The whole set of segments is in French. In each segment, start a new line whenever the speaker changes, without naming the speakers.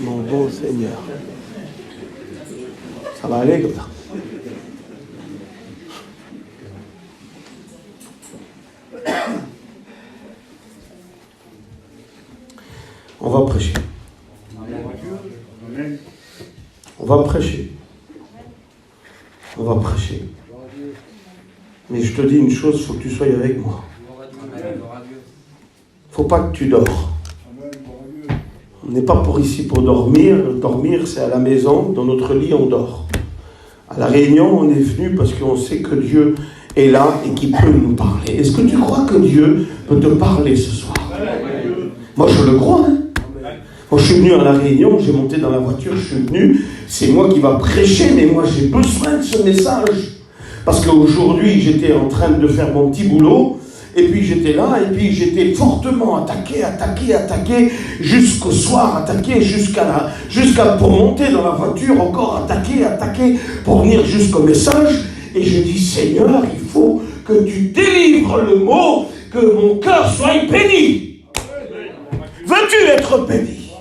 Mon bon Seigneur. Ça va aller comme ça. On va prêcher. On va prêcher. On va prêcher. Mais je te dis une chose, il faut que tu sois avec moi. Faut pas que tu dors. On n'est pas pour ici pour dormir. Dormir, c'est à la maison. Dans notre lit, on dort. À la réunion, on est venu parce qu'on sait que Dieu est là et qu'il peut nous parler. Est-ce que tu crois que Dieu peut te parler ce soir? Moi, je le crois. Moi, je suis venu à la réunion, j'ai monté dans la voiture, je suis venu. C'est moi qui va prêcher, mais moi, j'ai besoin de ce message. Parce qu'aujourd'hui, j'étais en train de faire mon petit boulot. Et puis j'étais là, et puis j'étais fortement attaqué, jusqu'au soir, attaqué jusqu'à pour monter dans la voiture, encore attaqué, pour venir jusqu'au message. Et je dis, Seigneur, il faut que tu délivres le mot, que mon cœur soit béni. Veux-tu être béni?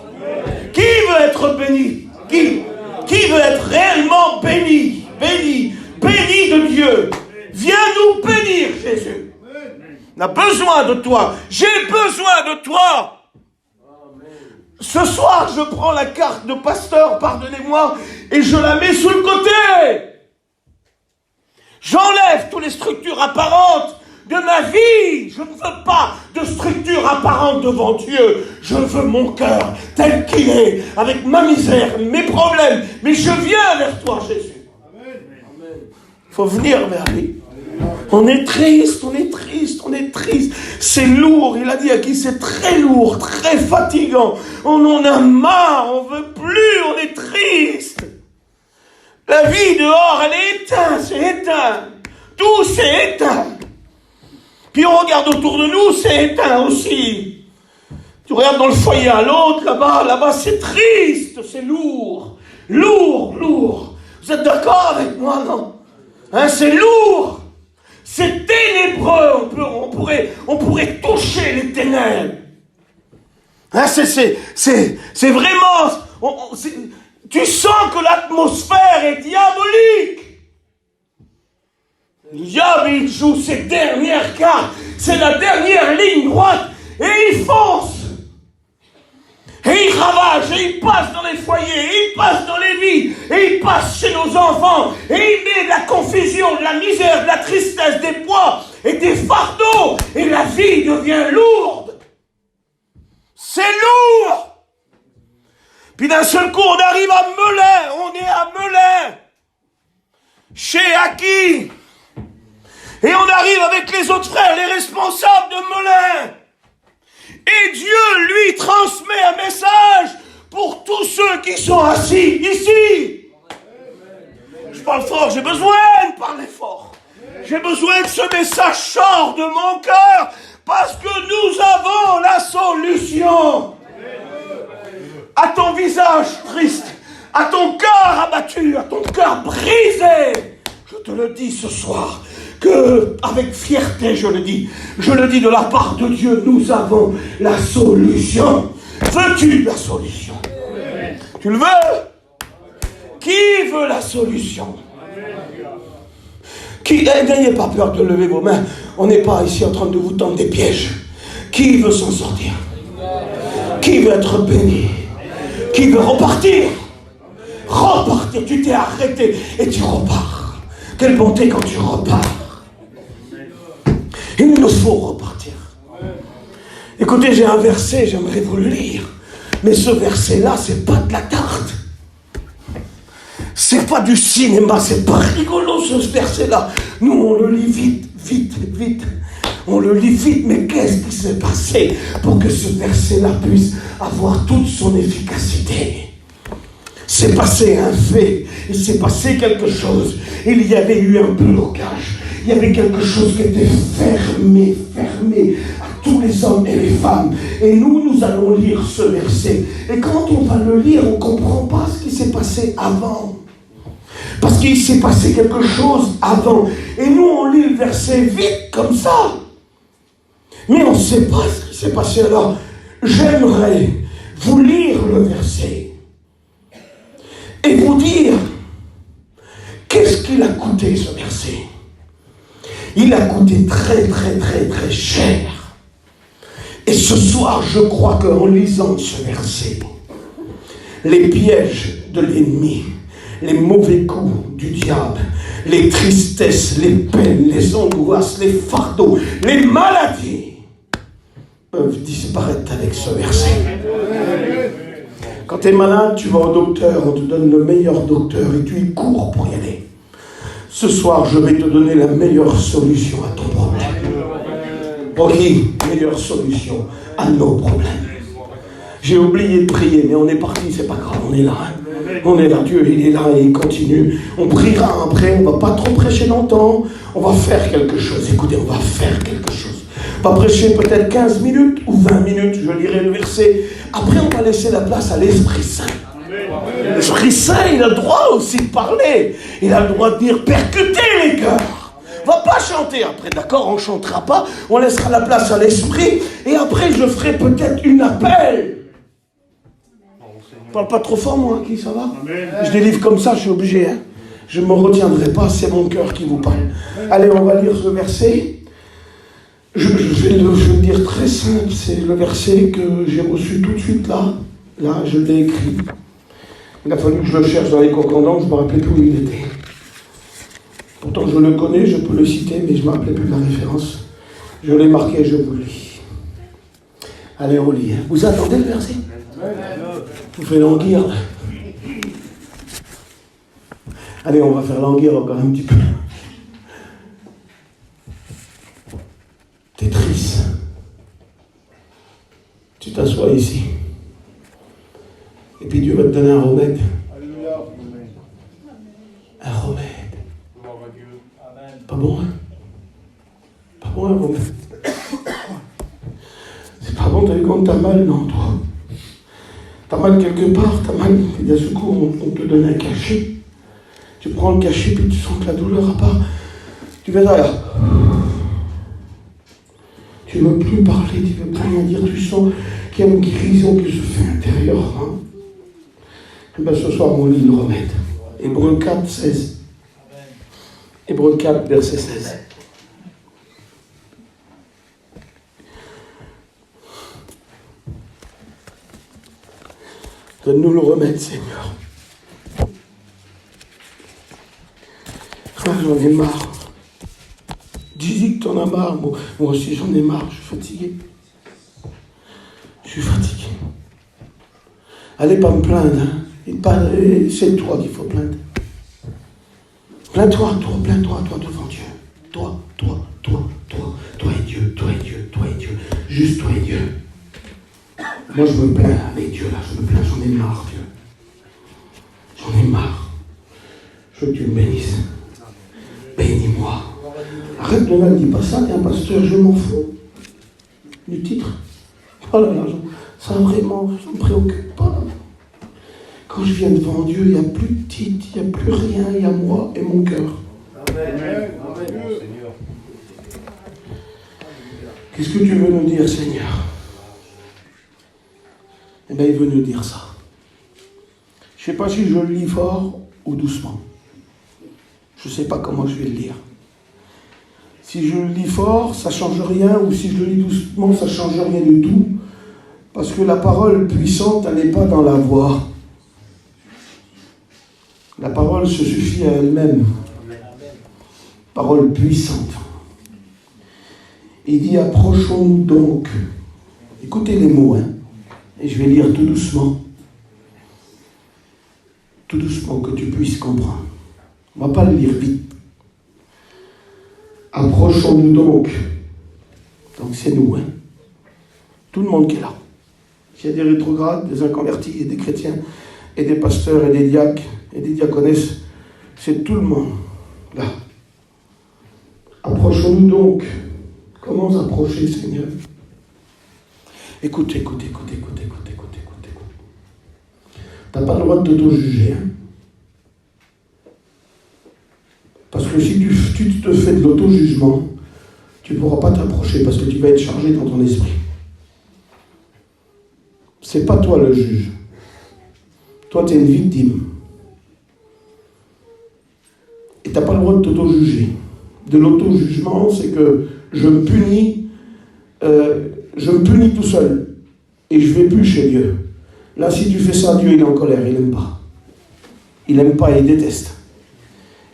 Qui veut être béni? Qui veut être réellement béni? Béni de Dieu. Viens nous bénir, Jésus. On a besoin de toi. J'ai besoin de toi. Ce soir, je prends la carte de pasteur, pardonnez-moi, et je la mets sur le côté. J'enlève toutes les structures apparentes de ma vie. Je ne veux pas de structure apparente devant Dieu. Je veux mon cœur tel qu'il est, avec ma misère, mes problèmes. Mais je viens vers toi, Jésus. Il faut venir vers lui. On est triste. C'est lourd. Il a dit à qui c'est très lourd, très fatigant. On en a marre, on veut plus, on est triste. La vie dehors, elle est éteinte, c'est éteint. Tout c'est éteint. Puis on regarde autour de nous, c'est éteint aussi. Tu regardes dans le foyer à l'autre, là-bas, c'est triste, c'est lourd. Lourd. Vous êtes d'accord avec moi, non? C'est lourd. C'est ténébreux, on pourrait toucher les ténèbres. C'est vraiment... tu sens que l'atmosphère est diabolique. Le diable, il joue ses dernières cartes. C'est la dernière ligne droite. Et il fonce. Et il ravage, et il passe dans les foyers, et il passe dans les vies, et il passe chez nos enfants, et il met de la confusion, de la misère, de la tristesse, des poids et des fardeaux, et la vie devient lourde. C'est lourd. Puis d'un seul coup, on arrive à Melun, on est à Melun, chez Aki, et on arrive avec les autres frères, les responsables de Melun. Et Dieu, lui, transmet un message pour tous ceux qui sont assis ici. Je parle fort, j'ai besoin de parler fort. J'ai besoin que ce message sorte de mon cœur parce que nous avons la solution. À ton visage triste, à ton cœur abattu, à ton cœur brisé, je te le dis ce soir. Que, avec fierté, je le dis de la part de Dieu, nous avons la solution. Veux-tu la solution? Amen. Tu le veux? Qui veut la solution? N'ayez pas peur de lever vos mains. On n'est pas ici en train de vous tendre des pièges. Qui veut s'en sortir? Qui veut être béni? Qui veut repartir? Repartir, tu t'es arrêté et tu repars. Quelle bonté quand tu repars. Il nous faut repartir. Écoutez, j'ai un verset, j'aimerais vous le lire. Mais ce verset-là, c'est pas de la tarte. C'est pas du cinéma, c'est pas rigolo ce verset-là. Nous, on le lit vite. On le lit vite, mais qu'est-ce qui s'est passé pour que ce verset-là puisse avoir toute son efficacité? C'est passé un fait, il s'est passé quelque chose. Il y avait eu un blocage. Il y avait quelque chose qui était fermé à tous les hommes et les femmes. Et nous allons lire ce verset. Et quand on va le lire, on ne comprend pas ce qui s'est passé avant. Parce qu'il s'est passé quelque chose avant. Et nous, on lit le verset vite comme ça. Mais on ne sait pas ce qui s'est passé. Alors, j'aimerais vous lire le verset. très, très, très, très cher. Et ce soir, je crois qu'en lisant ce verset, les pièges de l'ennemi, les mauvais coups du diable, les tristesses, les peines, les angoisses, les fardeaux, les maladies peuvent disparaître avec ce verset. Quand tu es malade, tu vas au docteur, on te donne le meilleur docteur et tu y cours pour y aller. Ce soir, je vais te donner la meilleure solution à ton problème. Ok, meilleure solution à nos problèmes. J'ai oublié de prier, mais on est parti, c'est pas grave, on est là. On est là, Dieu, il est là et il continue. On priera après, on va pas trop prêcher longtemps. On va faire quelque chose. Écoutez, on va faire quelque chose. On va prêcher peut-être 15 minutes ou 20 minutes, je lirai le verset. Après, on va laisser la place à l'Esprit Saint. L'Esprit Saint, il a le droit aussi de parler. Il a le droit de dire, percuter les cœurs. On va pas chanter après, d'accord? On ne chantera pas. On laissera la place à l'Esprit. Et après, je ferai peut-être une appel. Je parle pas trop fort, moi, qui ça va? Amen. Je délivre comme ça, je suis obligé. Hein. Je ne me retiendrai pas, c'est mon cœur qui vous parle. Allez, on va lire ce verset. Je vais le dire très simple. C'est le verset que j'ai reçu tout de suite là. Là, je l'ai écrit. Il a fallu que je le cherche dans les concordants, je ne me rappelais plus où il était. Pourtant, je le connais, je peux le citer, mais je ne me rappelais plus de la référence. Je l'ai marqué, je vous le lis. Allez, on lit. Vous attendez le verset? Vous faites languir. Allez, on va faire languir encore un petit peu. T'es triste. Tu t'assois ici. Et puis Dieu va te donner un remède. Un remède. Pas bon, hein? Pas bon, un remède. C'est pas bon, t'as vu quand t'as mal, non, toi? T'as mal quelque part, t'as mal, et d'un seul coup, on te donne un cachet. Tu prends le cachet, puis tu sens que la douleur à part. Tu fais ça, là. Tu ne veux plus parler, tu ne veux plus rien dire, tu sens qu'il y a une guérison qui se fait intérieurement. Et bien ce soir, on lit le remède. Hébreux 4, 16. Hébreux 4, verset 16. Donne-nous le remède, Seigneur. Ah, j'en ai marre. Dis-y que t'en as marre. Moi aussi, j'en ai marre. Je suis fatigué. Je suis fatigué. Allez pas me plaindre. Hein. C'est toi qu'il faut plaindre. Plains-toi, plains-toi devant Dieu. Toi et Dieu, toi et Dieu, toi et Dieu. Juste toi et Dieu. Moi, je me plains avec Dieu, là. Je me plains, j'en ai marre, Dieu. J'en ai marre. Je veux que tu me bénisses. Bénis-moi. Arrête, ne dis pas ça, t'es un pasteur, je m'en fous. Du titre. Oh là là, ça vraiment, ça ne me préoccupe pas. Quand je viens devant Dieu, il n'y a plus de titre, il n'y a plus rien, il y a moi et mon cœur. Amen. Qu'est-ce que tu veux nous dire, Seigneur? Eh bien, il veut nous dire ça. Je ne sais pas si je le lis fort ou doucement. Je ne sais pas comment je vais le lire. Si je le lis fort, ça ne change rien, ou si je le lis doucement, ça ne change rien du tout. Parce que la parole puissante, elle n'est pas dans la voix. La parole se suffit à elle-même. Parole puissante. Il dit, approchons-nous donc. Écoutez les mots, hein. Et je vais lire tout doucement. Tout doucement, que tu puisses comprendre. On ne va pas le lire vite. Approchons-nous donc. Donc c'est nous, hein. Tout le monde qui est là. Il y a des rétrogrades, des inconvertis, et des chrétiens, et des pasteurs, et des diacres, et des diaconesses. C'est tout le monde, là. Approchons-nous donc. Comment s'approcher, Seigneur? Écoute. Tu n'as pas le droit de t'auto-juger. Hein? Parce que si tu te fais de l'auto-jugement, tu ne pourras pas t'approcher parce que tu vas être chargé dans ton esprit. C'est pas toi le juge. Toi, tu es une victime. Et tu n'as pas le droit de t'auto-juger. De l'auto-jugement, c'est que je me punis tout seul, et je ne vais plus chez Dieu. Là, si tu fais ça, Dieu, il est en colère, il n'aime pas. Il n'aime pas, il déteste.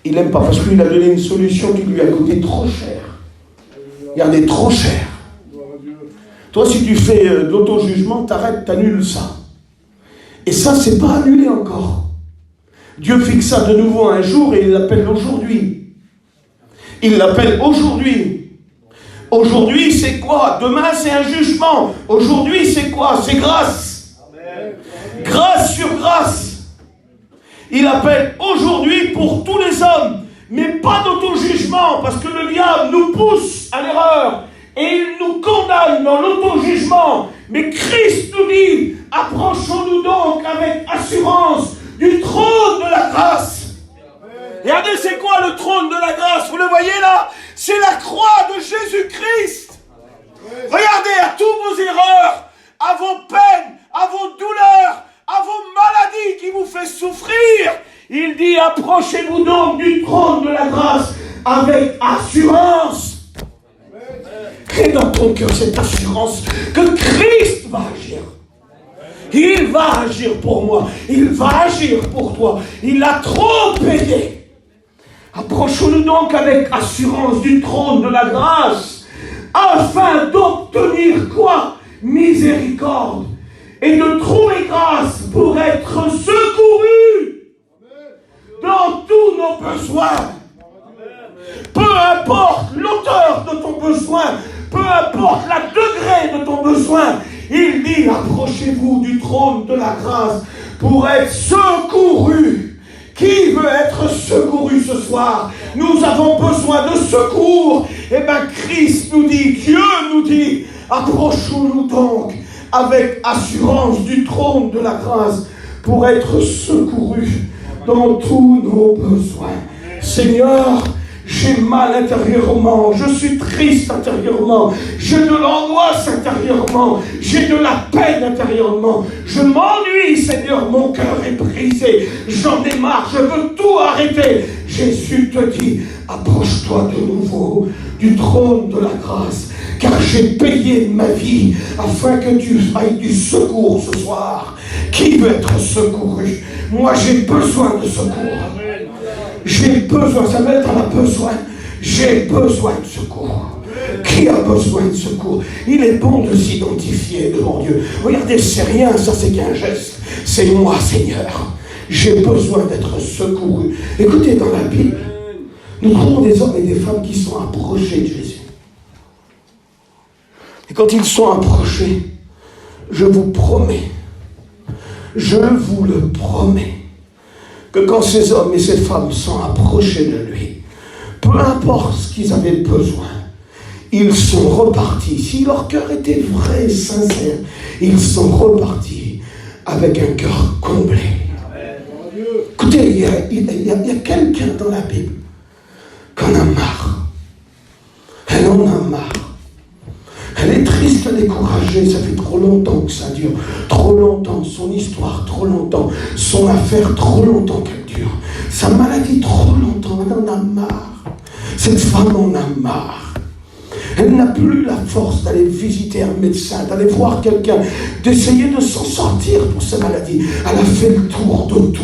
Il n'aime pas, parce qu'il a donné une solution qui lui a coûté trop cher. Regardez, trop cher. Toi, si tu fais de l'auto-jugement, t'arrêtes, t'annules ça. Et ça, c'est pas annulé encore. Dieu fixe ça de nouveau un jour et il l'appelle aujourd'hui. Il l'appelle aujourd'hui. Aujourd'hui, c'est quoi? Demain, c'est un jugement. Aujourd'hui, c'est quoi? C'est grâce. Amen. Grâce sur grâce. Il appelle aujourd'hui pour tous les hommes, mais pas d'auto-jugement, parce que le diable nous pousse à l'erreur et il nous condamne dans l'auto-jugement. Mais Christ nous dit, approchons-nous donc avec assurance du trône de la grâce. Regardez, c'est quoi le trône de la grâce? Vous le voyez là? C'est la croix de Jésus-Christ. Regardez à toutes vos erreurs, à vos peines, à vos douleurs, à vos maladies qui vous fait souffrir. Il dit, approchez-vous donc du trône de la grâce avec assurance. Crée dans ton cœur cette assurance que Christ va agir. Il va agir pour moi. Il va agir pour toi. Il a trop aidé. Approchons-nous donc avec assurance du trône de la grâce afin d'obtenir quoi? Miséricorde. Et de trouver grâce pour être secouru dans tous nos besoins. Peu importe l'auteur de ton besoin, peu importe la degré de ton besoin, il dit, approchez-vous du trône de la grâce pour être secouru. Qui veut être secouru ce soir? Nous avons besoin de secours. Eh bien, Christ nous dit, Dieu nous dit, approchons-nous donc avec assurance du trône de la grâce pour être secourus dans tous nos besoins. Seigneur, j'ai mal intérieurement, je suis triste intérieurement, j'ai de l'angoisse intérieurement, j'ai de la peine intérieurement, je m'ennuie, Seigneur, mon cœur est brisé, j'en ai marre, je veux tout arrêter. Jésus te dit, approche-toi de nouveau du trône de la grâce, car j'ai payé ma vie afin que tu ailles du secours ce soir. Qui veut être secouru? Moi, j'ai besoin de secours. J'ai besoin, Samuel en a besoin. J'ai besoin de secours. Qui a besoin de secours? Il est bon de s'identifier devant Dieu. Regardez, c'est rien, ça c'est qu'un geste. C'est moi, Seigneur. J'ai besoin d'être secouru. Écoutez, dans la Bible, nous trouvons des hommes et des femmes qui sont approchés de Jésus. Et quand ils sont approchés, je vous promets, je vous le promets, que quand ces hommes et ces femmes sont approchés de lui, peu importe ce qu'ils avaient besoin, ils sont repartis. Si leur cœur était vrai, sincère, ils sont repartis avec un cœur comblé. Écoutez, il y a quelqu'un dans la Bible qui en a marre. Elle en a marre. Elle est triste, découragée, ça fait trop longtemps que ça dure, trop longtemps, son histoire, trop longtemps, son affaire, trop longtemps qu'elle dure, sa maladie, trop longtemps, elle en a marre. Cette femme en a marre. Elle n'a plus la force d'aller visiter un médecin, d'aller voir quelqu'un, d'essayer de s'en sortir pour sa maladie. Elle a fait le tour de tout.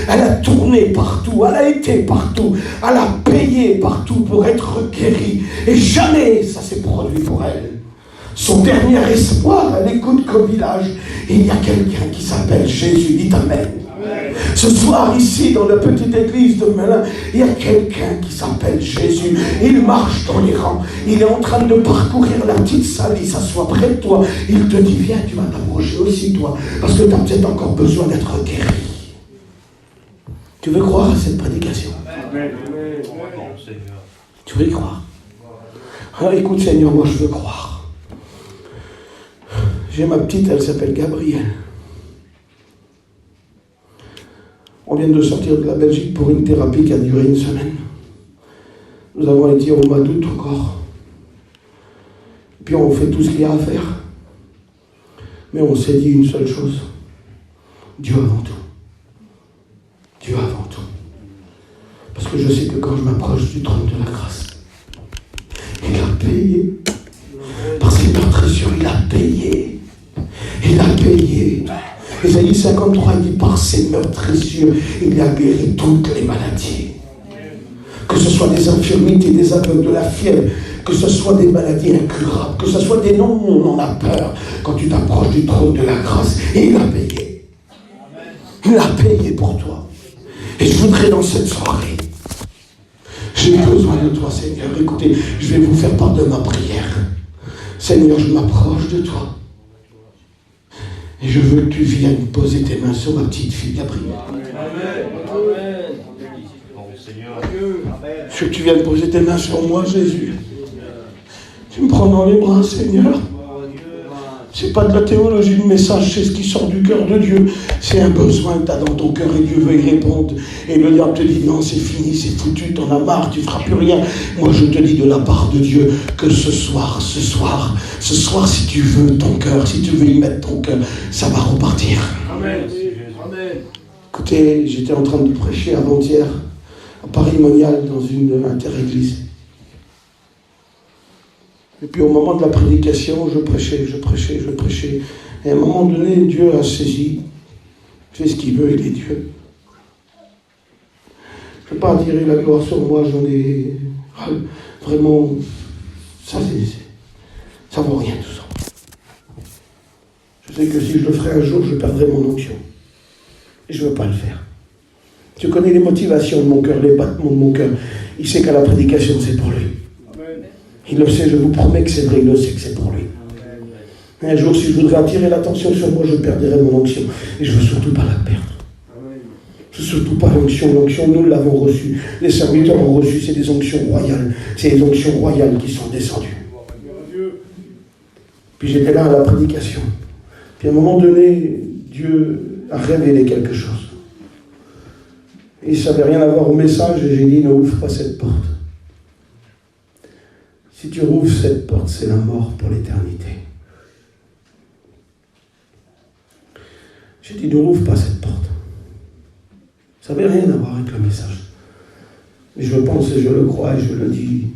Elle a tourné partout, elle a été partout, elle a payé partout pour être guérie. Et jamais ça s'est produit pour elle. Son dernier espoir, elle écoute qu'au village, il y a quelqu'un qui s'appelle Jésus. Dites Amen. Amen. Ce soir, ici, dans la petite église de Melun, il y a quelqu'un qui s'appelle Jésus. Il marche dans les rangs. Il est en train de parcourir la petite salle. Il s'assoit près de toi. Il te dit, viens, tu vas t'approcher aussi, toi, parce que tu as peut-être encore besoin d'être guéri. Tu veux croire à cette prédication? Amen. Tu veux y croire? Ah, écoute, Seigneur, moi, je veux croire. J'ai ma petite, elle s'appelle Gabrielle. On vient de sortir de la Belgique pour une thérapie qui a duré une semaine. Nous avons été au mois d'août encore. Puis on fait tout ce qu'il y a à faire. Mais on s'est dit une seule chose. Dieu avant tout. Dieu avant tout. Parce que je sais que quand je m'approche du trône de la grâce, il a payé. Parce que meurtrissure, il a payé. Il a payé. Ésaïe 53 dit par ses meurtrissures, il a guéri toutes les maladies. Que ce soit des infirmités, des aveugles, de la fièvre, que ce soit des maladies incurables, que ce soit des noms où on en a peur quand tu t'approches du trône de la grâce. Et il a payé. Il a payé pour toi. Et je voudrais dans cette soirée, j'ai besoin de toi, Seigneur. Écoutez, je vais vous faire part de ma prière. Seigneur, je m'approche de toi. Et je veux que tu viennes poser tes mains sur ma petite fille Gabrielle. Je veux que tu viennes poser tes mains sur moi, Jésus. Tu me prends dans les bras, Seigneur. C'est pas de la théologie, le message, c'est ce qui sort du cœur de Dieu. C'est un besoin que tu as dans ton cœur et Dieu veut y répondre. Et le diable te dit, non, c'est fini, c'est foutu, t'en as marre, tu ne feras plus rien. Moi, je te dis de la part de Dieu que ce soir, si tu veux ton cœur, si tu veux y mettre ton cœur, ça va repartir. Amen. Écoutez, j'étais en train de prêcher avant-hier à Paris-Monial dans une inter-église. Et puis au moment de la prédication, je prêchais. Et à un moment donné, Dieu a saisi. Il fait ce qu'il veut, il est Dieu. Je ne veux pas attirer la gloire sur moi, j'en ai vraiment... Ça vaut rien tout ça. Je sais que si je le ferais un jour, je perdrais mon onction. Et je ne veux pas le faire. Tu connais les motivations de mon cœur, les battements de mon cœur. Il sait qu'à la prédication, c'est pour lui. Il le sait, je vous promets que c'est vrai, il le sait que c'est pour lui. Un jour, si je voudrais attirer l'attention sur moi, je perdrais mon onction. Et je ne veux surtout pas la perdre. Je ne veux surtout pas l'onction. L'onction, nous l'avons reçue. Les serviteurs ont reçu, c'est des onctions royales. C'est des onctions royales qui sont descendues. Puis j'étais là à la prédication. Puis à un moment donné, Dieu a révélé quelque chose. Et ça n'avait rien à voir au message, et j'ai dit, ne ouvre pas cette porte. Si tu rouvres cette porte, c'est la mort pour l'éternité. J'ai dit, ne rouvre pas cette porte. Ça n'avait rien à voir avec le message. Mais je pense et je le crois et je le dis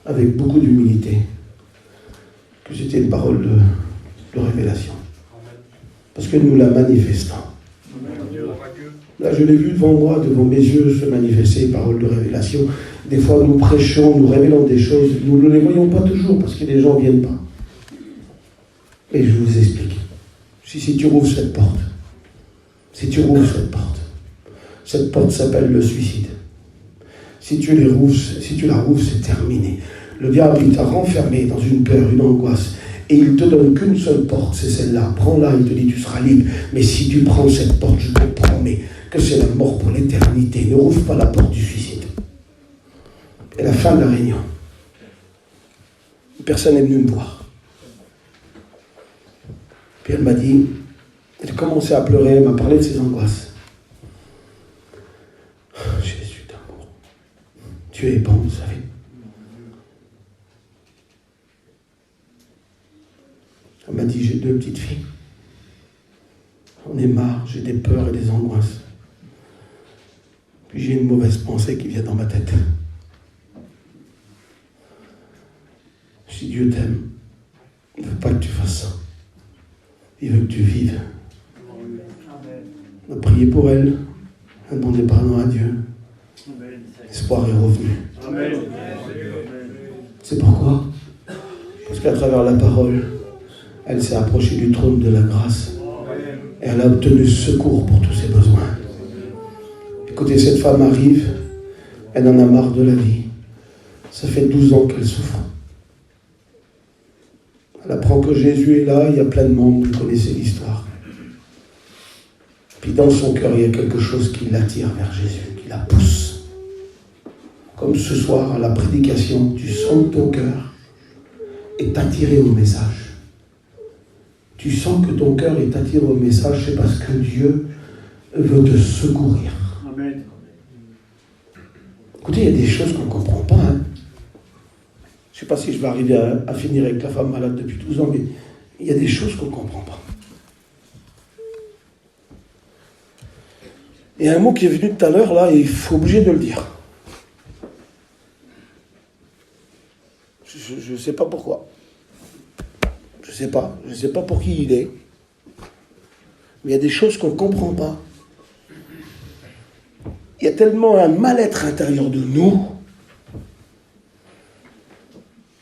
avec beaucoup d'humilité que c'était une parole de révélation. Parce que nous la manifestons. Là, je l'ai vu devant moi, devant mes yeux, se manifester une parole de révélation. Des fois, nous prêchons, nous révélons des choses, nous ne les voyons pas toujours parce que les gens ne viennent pas. Et je vous explique. Si tu rouvres cette porte, cette porte s'appelle le suicide. Si tu la rouvres, c'est terminé. Le diable, il t'a renfermé dans une peur, une angoisse. Et il ne te donne qu'une seule porte, c'est celle-là. Prends-la, il te dit, tu seras libre. Mais si tu prends cette porte, je te promets que c'est la mort pour l'éternité. Ne rouvre pas la porte du suicide. Et la fin de la réunion, personne n'est venu me voir. Puis elle m'a dit, elle a commencé à pleurer, elle m'a parlé de ses angoisses. Jésus d'amour, Dieu est bon, vous savez. Elle m'a dit, j'ai 2 petites filles. J'en ai marre, j'ai des peurs et des angoisses. Puis j'ai une mauvaise pensée qui vient dans ma tête. Si Dieu t'aime, il ne veut pas que tu fasses ça. Il veut que tu vives. On a prié pour elle, elle a demandé pardon à Dieu. L'espoir est revenu. C'est pourquoi? Parce qu'à travers la parole, elle s'est approchée du trône de la grâce. Et elle a obtenu secours pour tous ses besoins. Écoutez, cette femme arrive, elle en a marre de la vie. Ça fait 12 ans qu'elle souffre. Elle apprend que Jésus est là, il y a plein de monde, vous connaissez l'histoire. Puis dans son cœur, il y a quelque chose qui l'attire vers Jésus, qui la pousse. Comme ce soir, à la prédication, tu sens que ton cœur est attiré au message. Tu sens que ton cœur est attiré au message, c'est parce que Dieu veut te secourir. Amen. Écoutez, il y a des choses qu'on ne comprend pas. Je ne sais pas si je vais arriver à finir avec la femme malade depuis 12 ans, mais il y a des choses qu'on ne comprend pas. Il y a un mot qui est venu tout à l'heure, là, et il faut obligé de le dire. Je sais pas pourquoi. Je sais pas pour qui il est. Mais il y a des choses qu'on ne comprend pas. Il y a tellement un mal-être intérieur de nous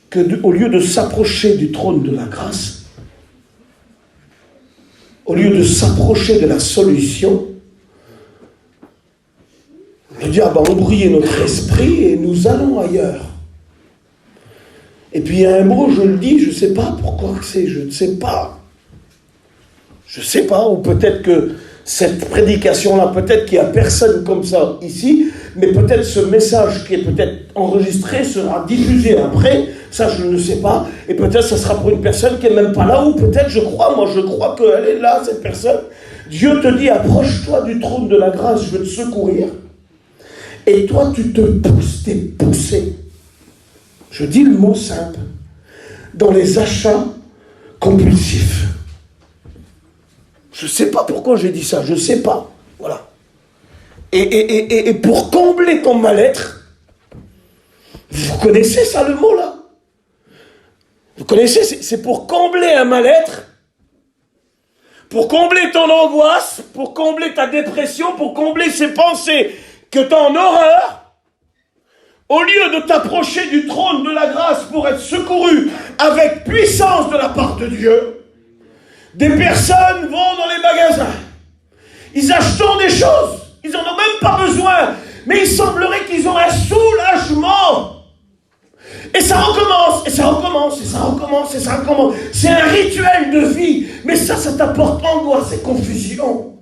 qu'au lieu de s'approcher du trône de la grâce, au lieu de s'approcher de la solution, le diable a embrouillé notre esprit et nous allons ailleurs. Et puis il y a un mot, je le dis, je ne sais pas pourquoi c'est, je ne sais pas. Je ne sais pas, ou peut-être que cette prédication-là, peut-être qu'il n'y a personne comme ça ici, mais peut-être ce message qui est peut-être enregistré sera diffusé après, ça je ne sais pas, et peut-être ça sera pour une personne qui n'est même pas là, ou peut-être je crois qu'elle est là, cette personne. Dieu te dit, approche-toi du trône de la grâce, je veux te secourir. Et toi, tu te pousses, t'es poussé. Je dis le mot simple, dans les achats compulsifs. Je ne sais pas pourquoi j'ai dit ça, je ne sais pas. Voilà. Et pour combler ton mal-être, vous connaissez ça, le mot là? Vous connaissez, c'est pour combler un mal-être, pour combler ton angoisse, pour combler ta dépression, pour combler ces pensées que tu as en horreur. Au lieu de t'approcher du trône de la grâce pour être secouru avec puissance de la part de Dieu, des personnes vont dans les magasins. Ils achètent des choses. Ils n'en ont même pas besoin. Mais il semblerait qu'ils ont un soulagement. Et ça recommence, et ça recommence, et ça recommence, et ça recommence. C'est un rituel de vie. Mais ça t'apporte angoisse et confusion.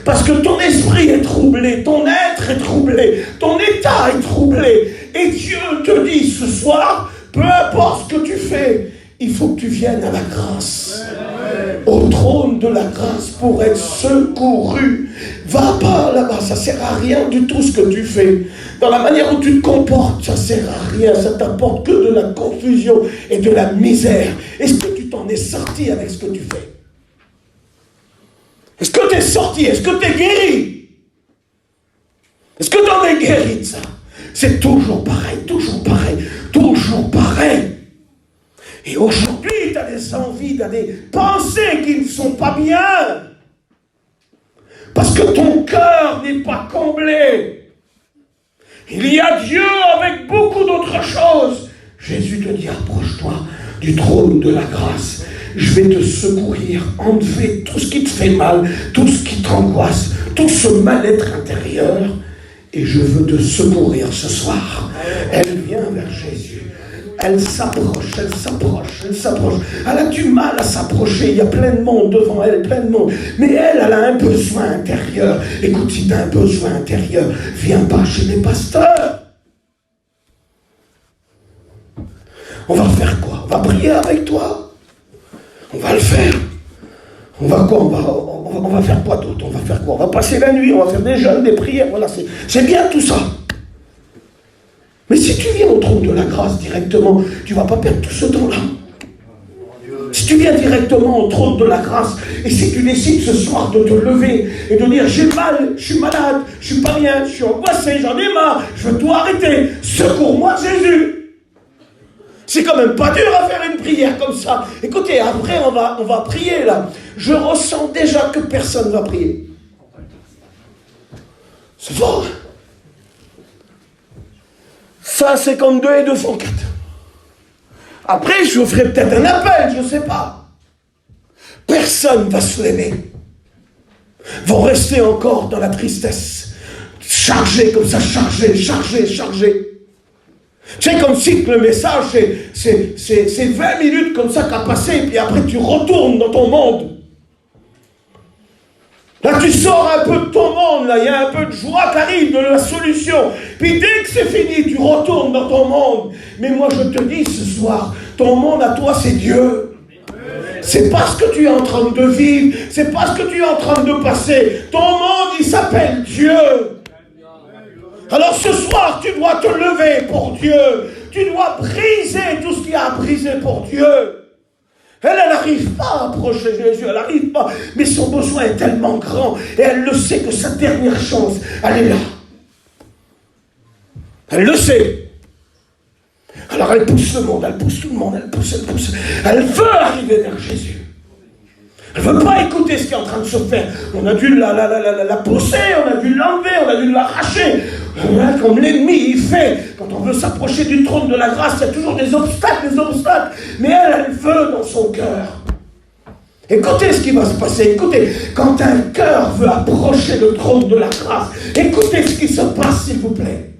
Parce que ton esprit est troublé, ton être est troublé, ton état est troublé. Et Dieu te dit ce soir, peu importe ce que tu fais, il faut que tu viennes à la grâce. Au trône de la grâce pour être secouru. Va pas là-bas, ça sert à rien du tout ce que tu fais. Dans la manière où tu te comportes, ça sert à rien, ça t'apporte que de la confusion et de la misère. Est-ce que tu t'en es sorti avec ce que tu fais? Est-ce que tu es sorti? Est-ce que tu es guéri? Est-ce que tu en es guéri de ça? C'est toujours pareil, toujours pareil, toujours pareil. Et aujourd'hui, tu as des envies, tu as des pensées qui ne sont pas bien. Parce que ton cœur n'est pas comblé. Il y a Dieu avec beaucoup d'autres choses. Jésus te dit, approche-toi du trône de la grâce. Je vais te secourir, enlever tout ce qui te fait mal, tout ce qui t'angoisse, tout ce mal-être intérieur. Et je veux te secourir ce soir. Elle vient vers Jésus. Elle s'approche, elle s'approche, elle s'approche. Elle a du mal à s'approcher. Il y a plein de monde devant elle, plein de monde. Mais elle a un besoin intérieur. Écoute, si tu as un besoin intérieur, viens pas chez les pasteurs. On va faire quoi? On va prier avec toi. On va le faire. On va quoi? On va faire quoi d'autre? On va faire quoi? On va passer la nuit, on va faire des jeûnes, des prières. Voilà, c'est bien tout ça. Mais si tu viens au trône de la grâce directement, tu ne vas pas perdre tout ce temps-là. Si tu viens directement au trône de la grâce, et si tu décides ce soir de te lever et de dire, j'ai mal, je suis malade, je suis pas bien, je suis angoissé, j'en ai marre, je veux tout arrêter, secours-moi Jésus. C'est quand même pas dur à faire une prière comme ça. Écoutez, après on va prier là. Je ressens déjà que personne va prier. C'est fort. 152 et 204. Après, je vous ferai peut-être un appel, je ne sais pas. Personne va se lever. Vont rester encore dans la tristesse. Chargés comme ça, chargés. C'est comme si le message, c'est 20 minutes comme ça qu'a passé, et puis après tu retournes dans ton monde. Là, tu sors un peu de ton monde, là, il y a un peu de joie qui arrive, de la solution. Puis dès que c'est fini, tu retournes dans ton monde. Mais moi, je te dis ce soir, ton monde à toi, c'est Dieu. C'est pas ce que tu es en train de vivre, c'est pas ce que tu es en train de passer. Ton monde, il s'appelle Dieu. Alors ce soir, tu dois te lever pour Dieu. Tu dois briser tout ce qu'il y a à briser pour Dieu. Elle n'arrive pas à approcher Jésus, elle n'arrive pas. Mais son besoin est tellement grand. Et elle le sait que sa dernière chance, elle est là. Elle le sait. Alors elle pousse le monde, elle pousse tout le monde, elle pousse. Elle veut arriver vers Jésus. Elle ne veut pas écouter ce qui est en train de se faire. On a dû la pousser, on a dû l'enlever, on a dû l'arracher. Comme l'ennemi, il fait. Quand on veut s'approcher du trône de la grâce, il y a toujours des obstacles. Mais elle veut dans son cœur. Écoutez ce qui va se passer. Écoutez, quand un cœur veut approcher le trône de la grâce, écoutez ce qui se passe, s'il vous plaît.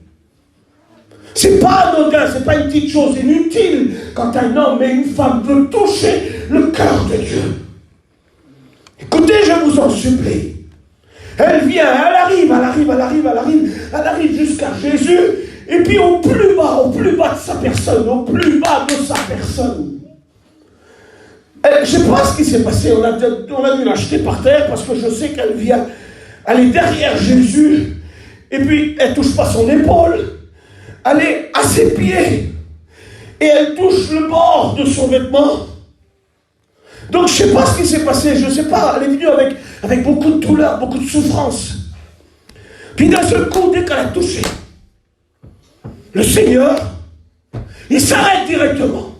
C'est pas anodin, c'est pas une petite chose inutile quand un homme et une femme veulent toucher le cœur de Dieu. Écoutez, je vous en supplie. Elle vient, elle arrive jusqu'à Jésus, et puis au plus bas de sa personne, je ne sais pas ce qui s'est passé, on a dû l'acheter par terre, parce que je sais qu'elle vient, elle est derrière Jésus, et puis elle ne touche pas son épaule, elle est à ses pieds, et elle touche le bord de son vêtement. Donc je ne sais pas ce qui s'est passé, je ne sais pas, elle est venue avec beaucoup de douleur, beaucoup de souffrance. Puis d'un seul coup, dès qu'elle a touché le Seigneur, il s'arrête directement.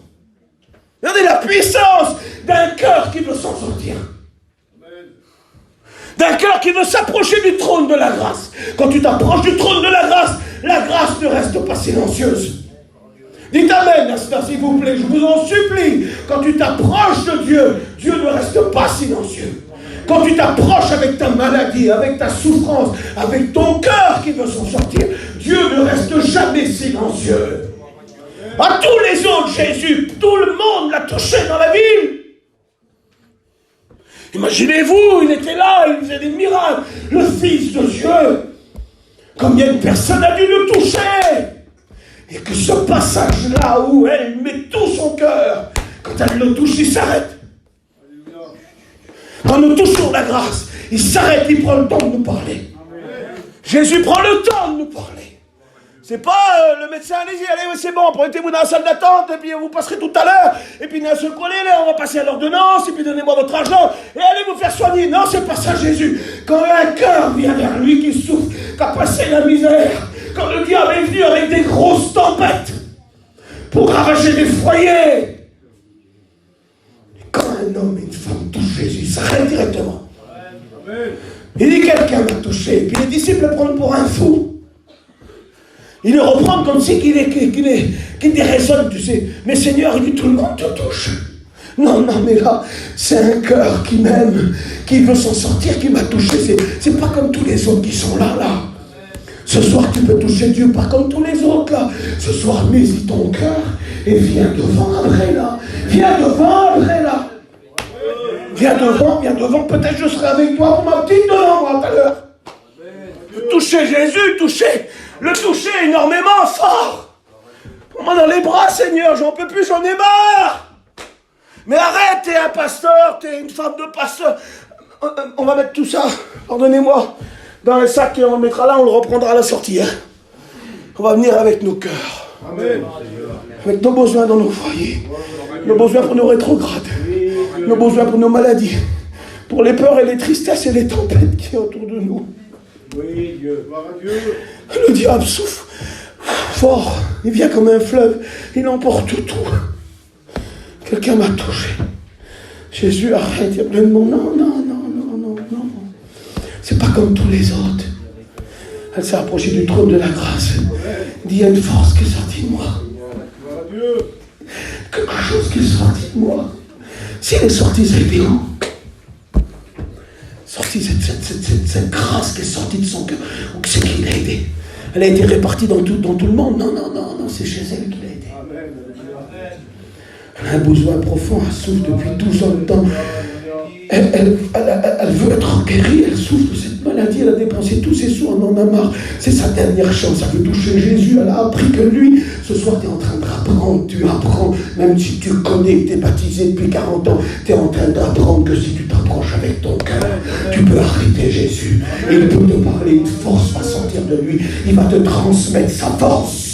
Regardez la puissance d'un cœur qui veut s'en sortir. D'un cœur qui veut s'approcher du trône de la grâce. Quand tu t'approches du trône de la grâce ne reste pas silencieuse. Dites Amen à cela, s'il vous plaît, je vous en supplie. Quand tu t'approches de Dieu, Dieu ne reste pas silencieux. Quand tu t'approches avec ta maladie, avec ta souffrance, avec ton cœur qui veut s'en sortir, Dieu ne reste jamais silencieux. À tous les autres, Jésus, tout le monde l'a touché dans la ville. Imaginez-vous, il était là, il faisait des miracles. Le Fils de Dieu, combien de personnes a dû le toucher? Et que ce passage-là où elle met tout son cœur, quand elle le touche, il s'arrête. Quand nous touchons la grâce, il s'arrête, il prend le temps de nous parler. Jésus prend le temps de nous parler. C'est pas le médecin, allez-y, allez, c'est bon, mettez-vous dans la salle d'attente, et puis vous passerez tout à l'heure, et puis d'un seul coup, on va passer à l'ordonnance, et puis donnez-moi votre argent, et allez vous faire soigner. Non, c'est pas ça, Jésus. Quand un cœur vient vers lui qui souffre, qui a passé la misère, quand le diable est venu avec des grosses tempêtes pour arracher des foyers. Quand un homme et une femme touchent Jésus, il s'arrête directement. Il dit quelqu'un m'a touché, puis les disciples le prennent pour un fou. Ils le reprennent comme si qu'il déraisonne, tu sais. Mais Seigneur, il dit tout le monde te touche. Non, mais là, c'est un cœur qui m'aime, qui veut s'en sortir, qui m'a touché. C'est pas comme tous les autres qui sont là. Ce soir, tu peux toucher Dieu, pas comme tous les autres, là. Ce soir, mets-y ton cœur et viens devant après, là. Viens devant, peut-être je serai avec toi pour ma petite devant moi tout à l'heure. Toucher Jésus, le toucher énormément fort. Prends-moi dans les bras, Seigneur, j'en peux plus, j'en ai marre. Mais arrête, t'es un pasteur, t'es une femme de pasteur. On va mettre tout ça, pardonnez-moi, dans le sac et on le mettra là, on le reprendra à la sortie. Hein. On va venir avec nos cœurs. Amen. Avec nos besoins dans nos foyers. Nos besoins pour nos rétrogrades. Nos besoins pour nos maladies. Pour les peurs et les tristesses et les tempêtes qui sont autour de nous. Oui, Dieu. Le diable souffle fort. Il vient comme un fleuve. Il emporte tout. Quelqu'un m'a touché. Jésus, arrête. Il y a plein de monde. Non. C'est pas comme tous les autres. Elle s'est approchée du trône de la grâce. Il dit, il y a une force qui est sortie de moi. Quelque chose qui est sorti de moi. Si elle est sortie, ça a été où? Sortie cette grâce qui est sortie de son cœur. Où c'est qui l'a aidé? Elle a été répartie dans tout le monde. Non, c'est chez elle qu'il a aidé. Elle a un besoin profond, elle souffre depuis 12 ans de temps. Elle veut être guérie, elle souffre de cette maladie, elle a dépensé tous ses sous, elle en a marre. C'est sa dernière chance, elle veut toucher Jésus, elle a appris que lui, ce soir tu es en train d'apprendre, tu apprends, même si tu connais, tu es baptisé depuis 40 ans, tu es en train d'apprendre que si tu t'approches avec ton cœur, tu peux arrêter Jésus. Il peut te parler, une force va sortir de lui, il va te transmettre sa force.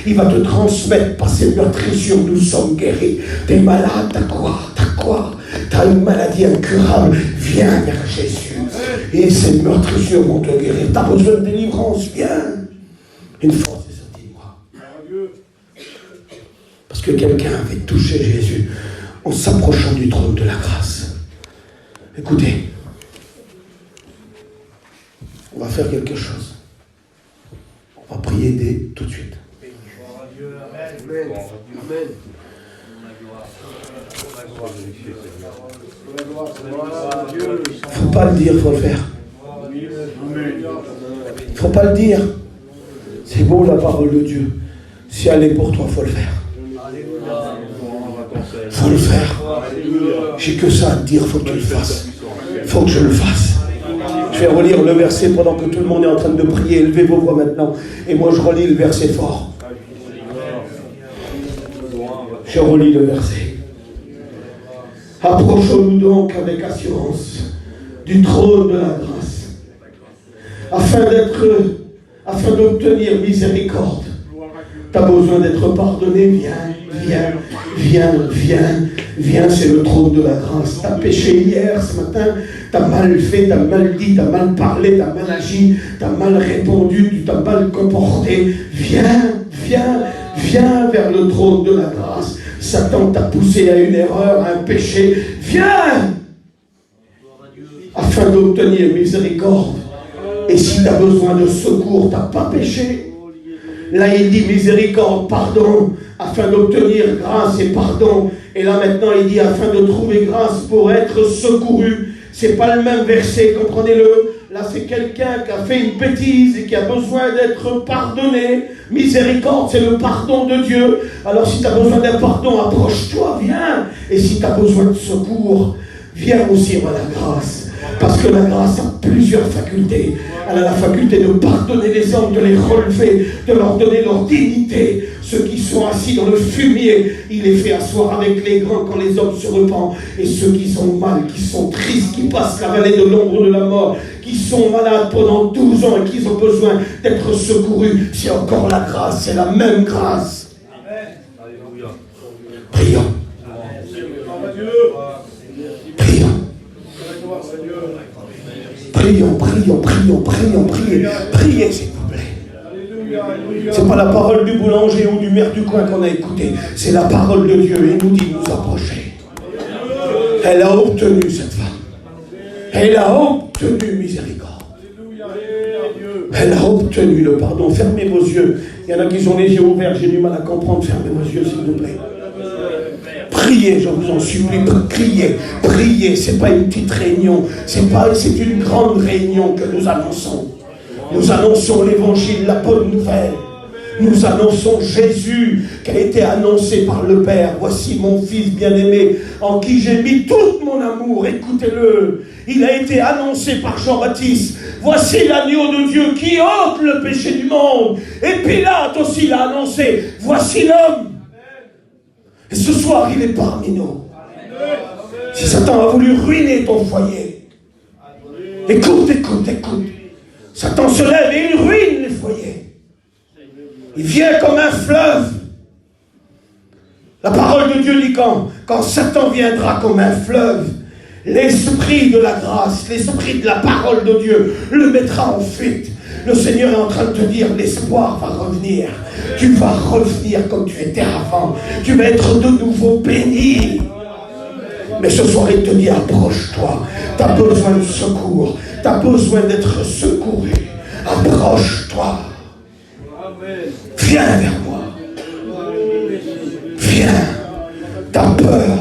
Il va te transmettre par ses meurtrissures, nous sommes guéris. T'es malade, t'as quoi? T'as une maladie incurable, viens vers Jésus. Et ces meurtrissures vont te guérir. T'as besoin de délivrance, viens. Une force est sortie de moi. que quelqu'un avait touché Jésus en s'approchant du trône de la grâce. Écoutez, on va faire quelque chose. On va prier dès tout de suite. Faut pas le dire, faut le faire. Faut pas le dire. C'est beau la parole de Dieu. Si elle est pour toi, faut le faire. Faut le faire. J'ai que ça à te dire, faut que tu le fasses. Faut que je le fasse. Je vais relire le verset pendant que tout le monde est en train de prier. Élevez vos voix maintenant. Et moi je relis le verset fort. Je relis le verset. Approchons-nous donc avec assurance du trône de la grâce, afin d'obtenir miséricorde. Tu as besoin d'être pardonné, viens, c'est le trône de la grâce. Tu as péché hier, ce matin, tu as mal fait, tu as mal dit, tu as mal parlé, tu as mal agi, tu as mal répondu, tu t'as mal comporté. Viens vers le trône de la grâce. Satan t'a poussé à une erreur, à un péché. Viens afin d'obtenir miséricorde. Et si tu as besoin de secours, tu n'as pas péché. Là, il dit miséricorde, pardon, afin d'obtenir grâce et pardon. Et là, maintenant, il dit afin de trouver grâce pour être secouru. C'est pas le même verset, comprenez-le. Là, c'est quelqu'un qui a fait une bêtise et qui a besoin d'être pardonné. Miséricorde, c'est le pardon de Dieu. Alors, si tu as besoin d'un pardon, approche-toi, viens. Et si tu as besoin de secours, viens aussi à la grâce. Parce que la grâce a plusieurs facultés. Elle a la faculté de pardonner les hommes, de les relever, de leur donner leur dignité. Ceux qui sont assis dans le fumier, il les fait asseoir avec les grands quand les hommes se repentent. Et ceux qui sont mal, qui sont tristes, qui passent la vallée de l'ombre de la mort, qui sont malades pendant 12 ans et qui ont besoin d'être secourus, c'est encore la grâce, c'est la même grâce. Prions. Priez, s'il vous plaît. C'est pas la parole du boulanger ou du maire du coin qu'on a écouté, c'est la parole de Dieu. Il nous dit de nous approcher. Elle a obtenu cette femme. Elle a obtenu miséricorde. Elle a obtenu le pardon. Fermez vos yeux. Il y en a qui ont les yeux ouverts, j'ai du mal à comprendre. Fermez vos yeux, s'il vous plaît. Priez, je vous en supplie, priez, c'est pas une petite réunion, c'est une grande réunion que nous annonçons. Nous annonçons l'évangile, la bonne nouvelle. Nous annonçons Jésus qui a été annoncé par le Père. Voici mon Fils bien-aimé en qui j'ai mis tout mon amour. Écoutez-le. Il a été annoncé par Jean-Baptiste. Voici l'agneau de Dieu qui ôte le péché du monde. Et Pilate aussi l'a annoncé. Voici l'homme. Et ce soir, il est parmi nous. Si Satan a voulu ruiner ton foyer, écoute. Satan se lève et il ruine les foyers. Il vient comme un fleuve. La parole de Dieu dit quand Satan viendra comme un fleuve, l'esprit de la grâce, l'esprit de la parole de Dieu le mettra en fuite. Le Seigneur est en train de te dire, l'espoir va revenir. Tu vas revenir comme tu étais avant. Tu vas être de nouveau béni. Mais ce soir, il te dit, approche-toi. Tu as besoin de secours. Tu as besoin d'être secouru. Approche-toi. Viens vers moi. Viens. T'as peur.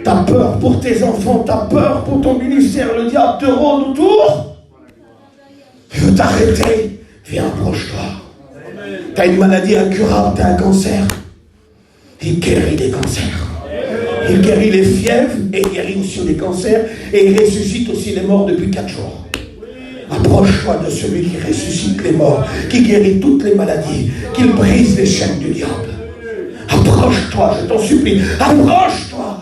T'as peur pour tes enfants. T'as peur pour ton ministère. Le diable te rôde autour. Il veut t'arrêter. Viens, approche-toi. Tu as une maladie incurable, tu as un cancer. Il guérit les cancers. Il guérit les fièvres et il guérit aussi les cancers. Et il ressuscite aussi les morts depuis 4 jours. Approche-toi de celui qui ressuscite les morts, qui guérit toutes les maladies, qui brise les chaînes du diable. Approche-toi, je t'en supplie. Approche-toi.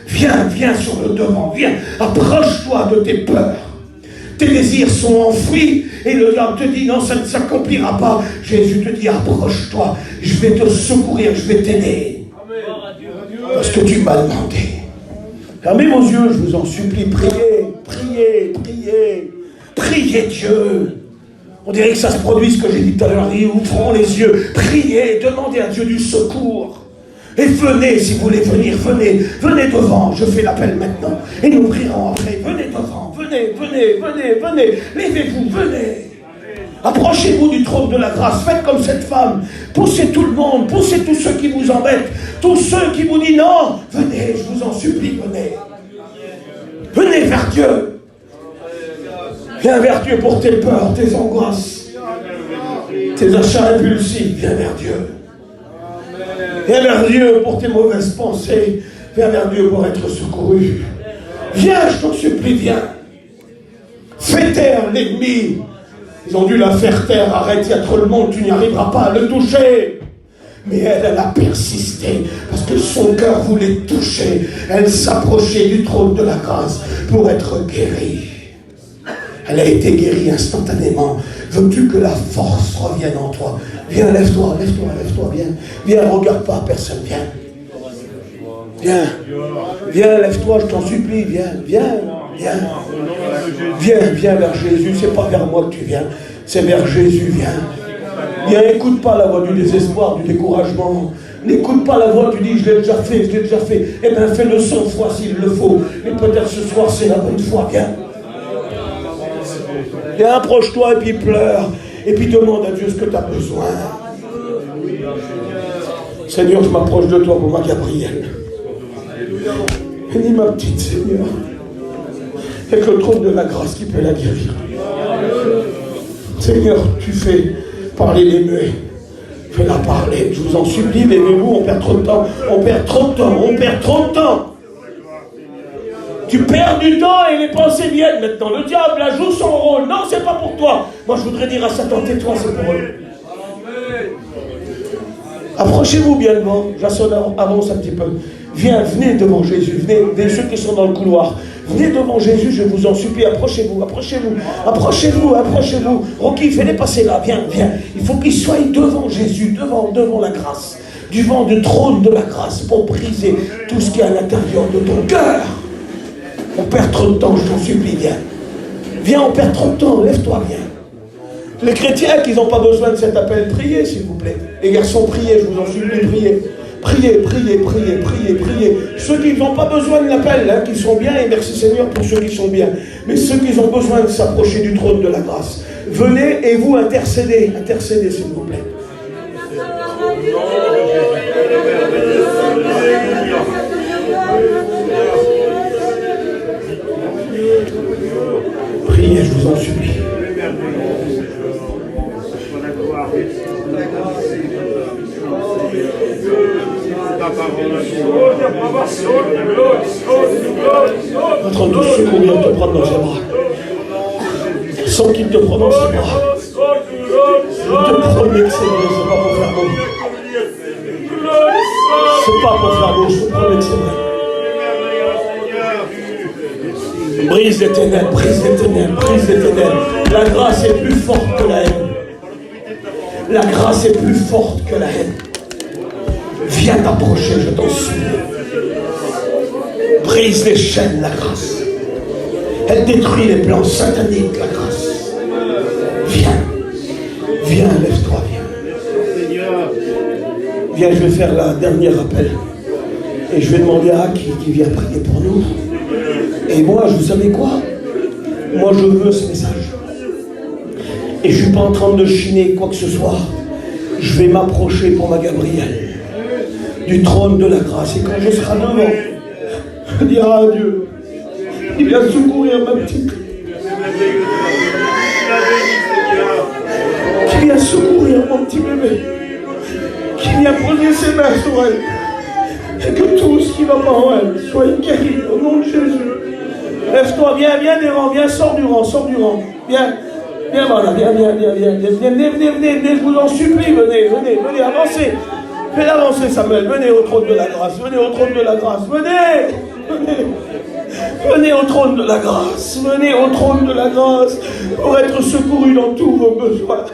Viens sur le devant. Viens, approche-toi de tes peurs. Tes désirs sont enfouis et le diable te dit non, ça ne s'accomplira pas. Jésus te dit approche-toi, je vais te secourir, je vais t'aider. Parce que tu m'as demandé. Fermez vos yeux, je vous en supplie, priez Dieu. On dirait que ça se produit, ce que j'ai dit tout à l'heure. Ouvrons les yeux, priez, demandez à Dieu du secours. Et venez, si vous voulez venir, venez devant. Je fais l'appel maintenant. Et nous prierons après. Venez devant, venez. Levez-vous, venez. Approchez-vous du trône de la grâce. Faites comme cette femme. Poussez tout le monde, poussez tous ceux qui vous embêtent, tous ceux qui vous disent non. Venez, je vous en supplie, venez. Venez vers Dieu. Viens vers Dieu pour tes peurs, tes angoisses, tes achats impulsifs. Viens vers Dieu. Viens vers Dieu pour tes mauvaises pensées. Viens vers Dieu pour être secouru. Viens, je t'en supplie, viens. Fais taire l'ennemi. Ils ont dû la faire taire. Arrête, il y a trop de monde, tu n'y arriveras pas à le toucher. Mais elle a persisté parce que son cœur voulait toucher. Elle s'approchait du trône de la grâce pour être guérie. Elle a été guérie instantanément. Veux-tu que la force revienne en toi? Viens, lève-toi, viens, regarde pas personne, viens, lève-toi, je t'en supplie, viens vers Jésus. C'est pas vers moi que tu viens, c'est vers Jésus, viens, écoute pas la voix du désespoir, du découragement. N'écoute pas la voix, tu dis je l'ai déjà fait. Eh bien fais-le 100 fois s'il le faut. Mais peut-être ce soir c'est la bonne fois, viens, approche-toi et puis pleure. Et puis demande à Dieu ce que tu as besoin. Seigneur, je m'approche de toi pour ma Gabrielle. Bénis ma petite, Seigneur. Il n'y a que le trône de la grâce qui peut la guérir. Seigneur, tu fais parler les muets. Fais-la parler. Je vous en supplie, levez-vous, on perd trop de temps. Tu perds du temps et les pensées viennent maintenant. Le diable là, joue son rôle. Non, c'est pas pour toi. Moi, je voudrais dire à Satan, tais-toi, c'est pour eux. Approchez-vous bien devant. Jason, avance un petit peu. Venez devant Jésus. Venez, ceux qui sont dans le couloir. Venez devant Jésus, je vous en supplie. Approchez-vous. Rocky, fais-les passer là. Viens. Il faut qu'ils soient devant Jésus, devant la grâce. Devant le trône de la grâce pour briser tout ce qui est à l'intérieur de ton cœur. On perd trop de temps, je t'en supplie, viens, on perd trop de temps, lève-toi, viens. Les chrétiens qui n'ont pas besoin de cet appel, priez s'il vous plaît. Les garçons, priez, je vous en supplie, priez. Priez. Ceux qui n'ont pas besoin de l'appel, qui sont bien, et merci Seigneur pour ceux qui sont bien. Mais ceux qui ont besoin de s'approcher du trône de la grâce, venez et vous intercédez s'il vous plaît. Priez, je vous en supplie. En train de te secourir, te prendre dans ses bras. Sans qu'il te prenne dans ses bras. Je te promets que c'est vrai, c'est pas pour faire beau. C'est pas pour faire beau, je te promets que c'est vrai. Brise les ténèbres. La grâce est plus forte que la haine. Viens t'approcher, je t'en supplie. Brise les chaînes, la grâce. Elle détruit les plans sataniques, la grâce. Viens, lève-toi, viens, je vais faire la dernière appel. Et je vais demander à qui vient prier pour nous. Et moi, vous savez quoi? Moi, je veux ce message. Et je ne suis pas en train de chiner quoi que ce soit. Je vais m'approcher pour ma Gabrielle du trône de la grâce. Et quand je serai devant, je dirai à Dieu, il vient secourir ma petite. Qui vient secourir mon petit bébé. Qui vient poser ses mains sur elle. Et que tout ce qui va pas en elle soit guéri au nom de Jésus. Lève-toi, viens devant, sors du rang. Viens, voilà, viens, venez, je vous en supplie, venez, avancez. Faites avancer Samuel, venez au trône de la grâce, venez au trône de la grâce, venez au trône de la grâce, pour être secouru dans tous vos besoins.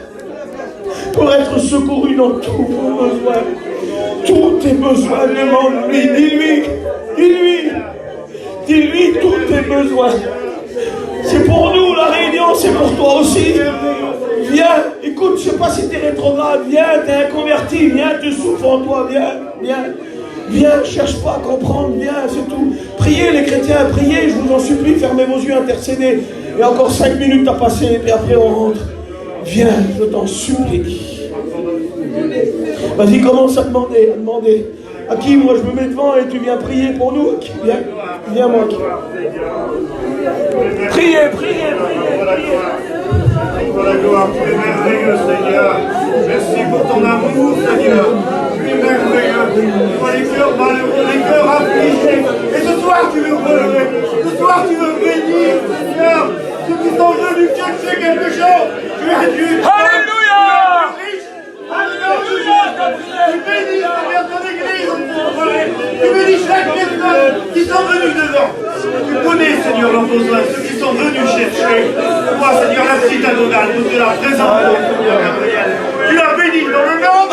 Tous tes besoins, demande-lui, dis-lui tous tes besoins. C'est pour nous la réunion, c'est pour toi aussi. Viens, écoute, je ne sais pas si tu es rétrograde, viens, tu es inconverti, viens, tu souffres en toi, viens, cherche pas à comprendre, viens, c'est tout. Priez les chrétiens, priez, je vous en supplie, fermez vos yeux, intercédez. Il y a encore 5 minutes à passer, et puis après on rentre. Viens, je t'en supplie. Vas-y, commence à demander. À qui, moi, je me mets devant et tu viens prier pour nous. À qui? Viens, moi. Priez.
Pour la gloire, tu es merveilleux, Seigneur. Merci pour ton amour, Seigneur. Tu es merveilleux. Tu vois les cœurs malheureux, les cœurs affligés. Et ce soir, tu veux relever. Ce soir, tu veux bénir, Seigneur. Ceux qui sont venus chercher quelque chose. Tu es Dieu.
Alléluia.
Alléluia. Tu bénis, Seigneur, ton église. Tu bénis chaque personne qui sont venus devant. Tu connais, Seigneur, leurs besoins, ceux qui sont venus chercher. Toi, Seigneur, la petite Adonal, nous te la présentons, Seigneur Gabriel. Tu la bénis dans le nom de